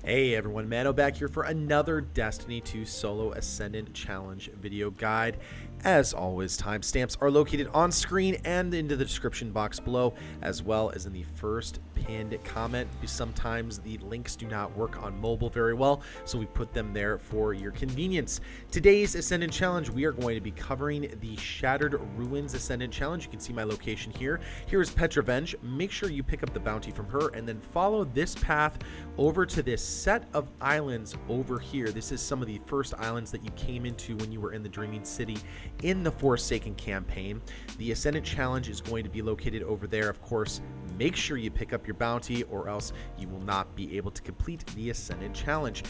Hey everyone, Mano back here for another Destiny 2 Solo Ascendant Challenge video guide. As always, timestamps are located on screen and into the description box below, as well as in the first pinned comment. Sometimes the links do not work on mobile very well, so we put them there for your convenience. Today's Ascendant Challenge, we are going to be covering the Shattered Ruins Ascendant Challenge. You can see my location here. Here is Petravenge. Make sure you pick up the bounty from her and then follow this path over to this set of islands over here. This is some of the first islands that you came into when you were in the Dreaming City in the Forsaken campaign. The Ascendant Challenge is going to be located over there. Of course, make sure you pick up your bounty or else you will not be able to complete the Ascendant Challenge.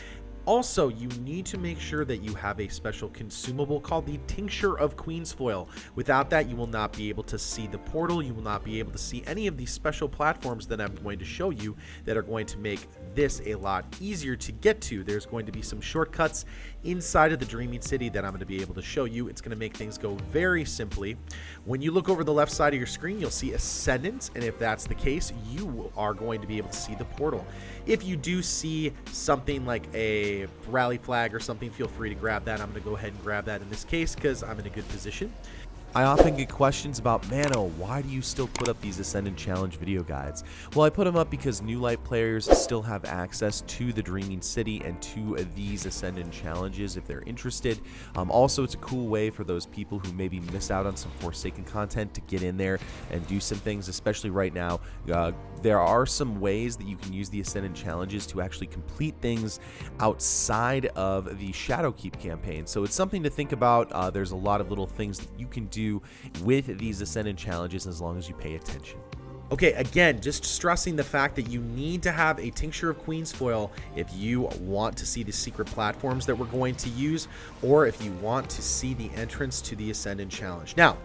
Also, you need to make sure that you have a special consumable called the Tincture of Queen's Foil. Without that, you will not be able to see the portal. You will not be able to see any of these special platforms that I'm going to show you that are going to make this a lot easier to get to. There's going to be some shortcuts inside of the Dreaming City that I'm going to be able to show you. It's going to make things go very simply. When you look over the left side of your screen, you'll see Ascendant, and if that's the case, you are going to be able to see the portal. If you do see something like a rally flag or something, feel free to grab that. I'm going to go ahead and grab that in this case because I'm in a good position. I often get questions about, Mano, why do you still put up these Ascendant Challenge video guides? Well, I put them up because new light players still have access to the Dreaming City and to these Ascendant Challenges if they're interested. Also, it's a cool way for those people who maybe miss out on some Forsaken content to get in there and do some things, especially right now. There are some ways that you can use the Ascendant Challenges to actually complete things outside of the Shadowkeep campaign. So it's something to think about. There's a lot of little things that you can do with these Ascendant Challenges as long as you pay attention. Okay, again, just stressing the fact that you need to have a Tincture of Queen's Foil if you want to see the secret platforms that we're going to use, or if you want to see the entrance to the Ascendant Challenge. Now,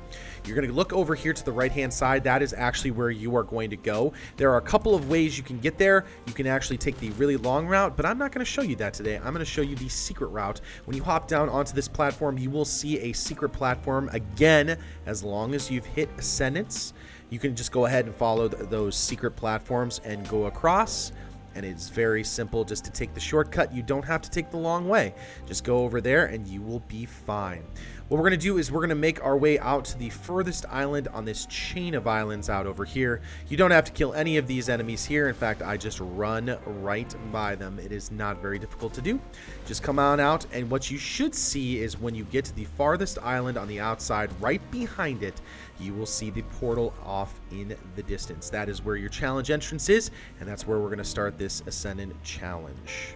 you're going to look over here to the right-hand side. That is actually where you are going to go. There are a couple of ways you can get there. You can actually take the really long route, but I'm not going to show you that today. I'm going to show you the secret route. When you hop down onto this platform, you will see a secret platform. Again, as long as you've hit Ascendance, you can just go ahead and follow those secret platforms and go across. And it's very simple just to take the shortcut. You don't have to take the long way. Just go over there and you will be fine. What we're going to do is we're going to make our way out to the furthest island on this chain of islands out over here. You don't have to kill any of these enemies here. In fact, I just run right by them. It is not very difficult to do. Just come on out, and what you should see is when you get to the farthest island on the outside, right behind it, you will see the portal off in the distance. That is where your challenge entrance is, and that's where we're going to start this Ascendant Challenge.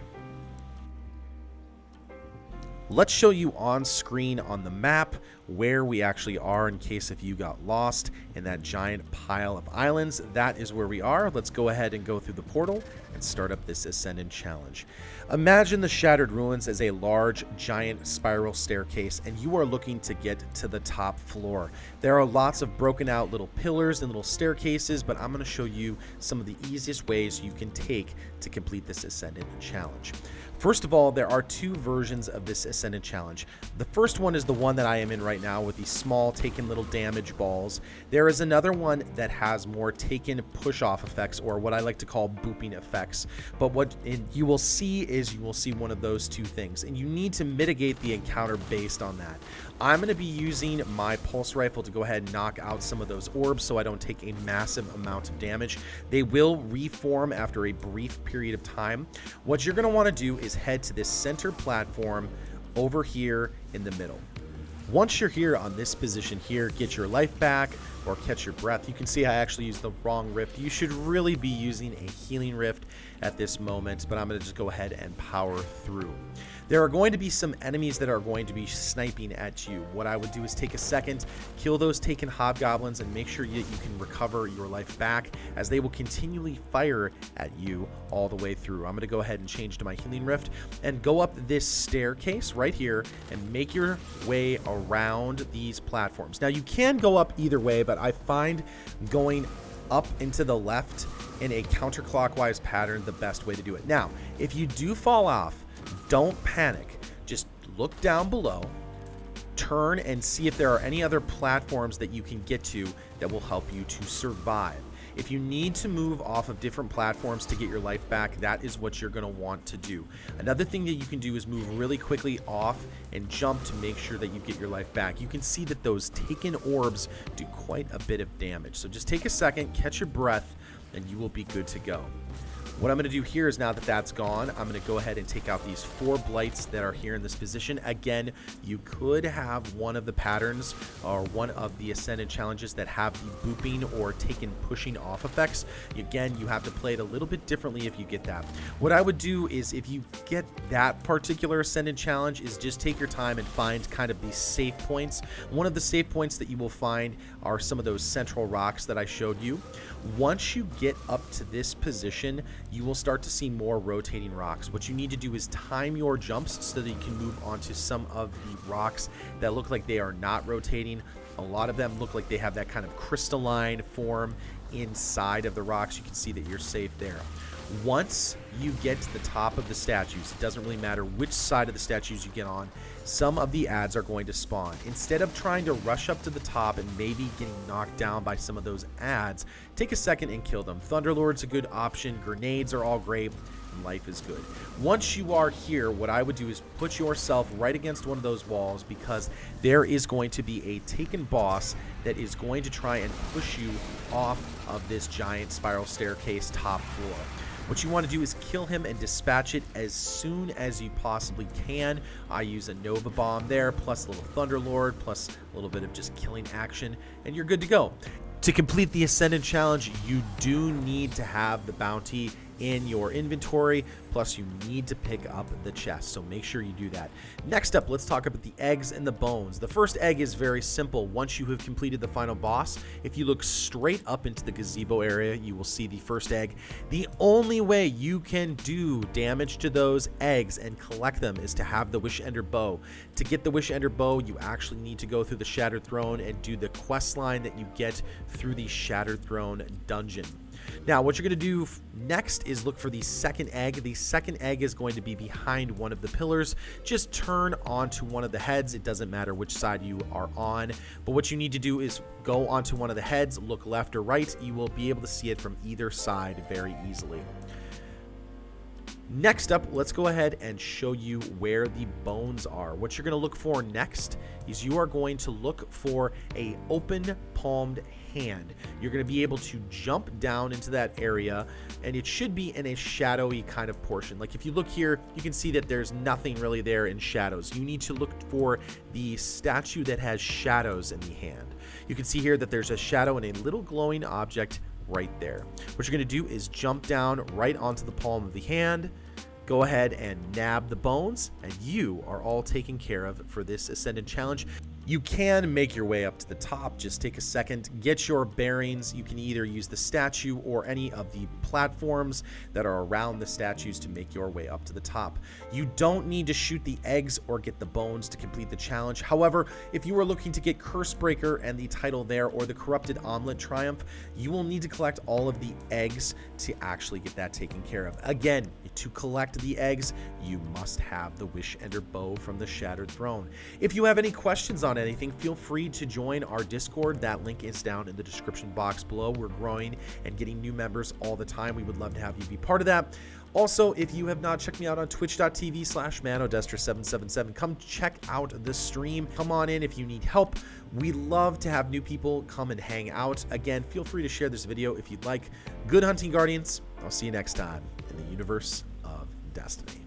Let's show you on screen on the map where we actually are in case if you got lost in that giant pile of islands. That is where we are. Let's go ahead and go through the portal and start up this Ascendant Challenge. Imagine the Shattered Ruins as a large, giant spiral staircase, and you are looking to get to the top floor. There are lots of broken out little pillars and little staircases, but I'm going to show you some of the easiest ways you can take to complete this Ascendant Challenge. First of all, there are two versions of this Ascendant Challenge. The first one is the one that I am in right now with these small taken little damage balls. There is another one that has more taken push-off effects, or what I like to call booping effects. But what you will see is you will see one of those two things, and you need to mitigate the encounter based on that. I'm going to be using my pulse rifle to go ahead and knock out some of those orbs so I don't take a massive amount of damage. They will reform after a brief period of time. What you're going to want to do is head to this center platform over here in the middle. Once you're here on this position here, get your life back or catch your breath. You can see I actually used the wrong rift. You should really be using a healing rift at this moment, but I'm going to just go ahead and power through. There are going to be some enemies that are going to be sniping at you. What I would do is take a second, kill those taken hobgoblins, and make sure you can recover your life back, as they will continually fire at you all the way through. I'm going to go ahead and change to my healing rift and go up this staircase right here and make your way around these platforms. Now, you can go up either way, but I find going up into the left in a counterclockwise pattern the best way to do it. Now, if you do fall off, don't panic. Just look down below, turn, and see if there are any other platforms that you can get to that will help you to survive. If you need to move off of different platforms to get your life back, that is what you're going to want to do. Another thing that you can do is move really quickly off and jump to make sure that you get your life back. You can see that those taken orbs do quite a bit of damage. So just take a second, catch your breath, and you will be good to go. What I'm going to do here is, now that that's gone, I'm going to go ahead and take out these 4 blights that are here in this position. Again, you could have one of the patterns or one of the Ascendant challenges that have the booping or taken pushing off effects. Again, you have to play it a little bit differently if you get that. What I would do is, if you get that particular Ascendant challenge, is just take your time and find kind of these safe points. One of the safe points that you will find are some of those central rocks that I showed you. Once you get up to this position, you will start to see more rotating rocks. What you need to do is time your jumps so that you can move onto some of the rocks that look like they are not rotating. A lot of them look like they have that kind of crystalline form inside of the rocks. You can see that you're safe there. Once you get to the top of the statues, it doesn't really matter which side of the statues you get on, some of the ads are going to spawn. Instead of trying to rush up to the top and maybe getting knocked down by some of those ads, take a second and kill them. Thunderlord's a good option, grenades are all great, and life is good. Once you are here, what I would do is put yourself right against one of those walls, because there is going to be a taken boss that is going to try and push you off of this giant spiral staircase top floor. What you want to do is kill him and dispatch it as soon as you possibly can. I use a Nova Bomb there, plus a little Thunderlord, plus a little bit of just killing action, and you're good to go. To complete the Ascendant challenge, you do need to have the bounty in your inventory, plus you need to pick up the chest, so make sure you do that. Next up, let's talk about the eggs and the bones. The first egg is very simple. Once you have completed the final boss, if you look straight up into the gazebo area, you will see the first egg. The only way you can do damage to those eggs and collect them is to have the Wish Ender bow. To get the Wish Ender bow, you actually need to go through the Shattered Throne and do the quest line that you get through the Shattered Throne dungeon. Now, what you're going to do next is look for the second egg. The second egg is going to be behind one of the pillars. Just turn onto one of the heads. It doesn't matter which side you are on, but what you need to do is go onto one of the heads, look left or right. You will be able to see it from either side very easily. Next up, let's go ahead and show you where the bones are. What you're going to look for next is you are going to look for a open palmed hand. You're going to be able to jump down into that area, and it should be in a shadowy kind of portion. Like if you look here, you can see that there's nothing really there in shadows. You need to look for the statue that has shadows in the hand. You can see here that there's a shadow and a little glowing object right there. What you're going to do is jump down right onto the palm of the hand, go ahead and nab the bones, and you are all taken care of for this Ascendant challenge. You can make your way up to the top. Just take a second, get your bearings. You can either use the statue or any of the platforms that are around the statues to make your way up to the top. You don't need to shoot the eggs or get the bones to complete the challenge. However, if you are looking to get Cursebreaker and the title there, or the Corrupted Omelet Triumph, you will need to collect all of the eggs to actually get that taken care of. Again, to collect the eggs, you must have the Wish Ender bow from the Shattered Throne. If you have any questions on anything, feel free to join our Discord. That link is down in the description box below. We're growing and getting new members all the time. We would love to have you be part of that. Also, if you have not checked me out on twitch.tv/manodestra777, come check out the stream. Come on in if you need help. We love to have new people come and hang out. Again, feel free to share this video if you'd like. Good hunting, Guardians. I'll see you next time in the universe of Destiny.